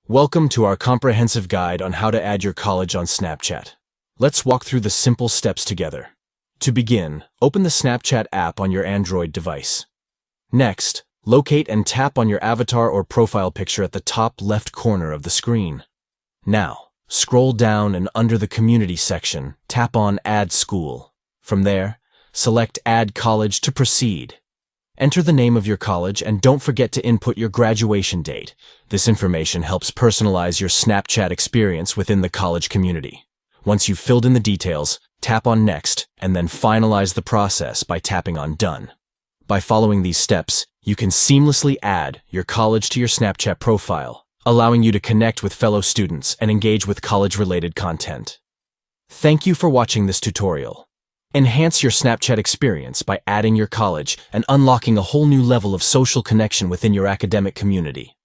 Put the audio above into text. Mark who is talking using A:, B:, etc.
A: Welcome to our comprehensive guide on how to add your college on Snapchat. Let's walk through the simple steps together. To begin, open the Snapchat app on your Android device. Next, locate and tap on your avatar or profile picture at the top left corner of the screen. Now, scroll down and under the Community section, tap on Add School. From there, select Add College to proceed. Enter the name of your college and don't forget to input your graduation date. This information helps personalize your Snapchat experience within the college community. Once you've filled in the details, tap on Next and then finalize the process by tapping on Done. By following these steps, you can seamlessly add your college to your Snapchat profile, allowing you to connect with fellow students and engage with college-related content. Thank you for watching this tutorial. Enhance your Snapchat experience by adding your college and unlocking a whole new level of social connection within your academic community.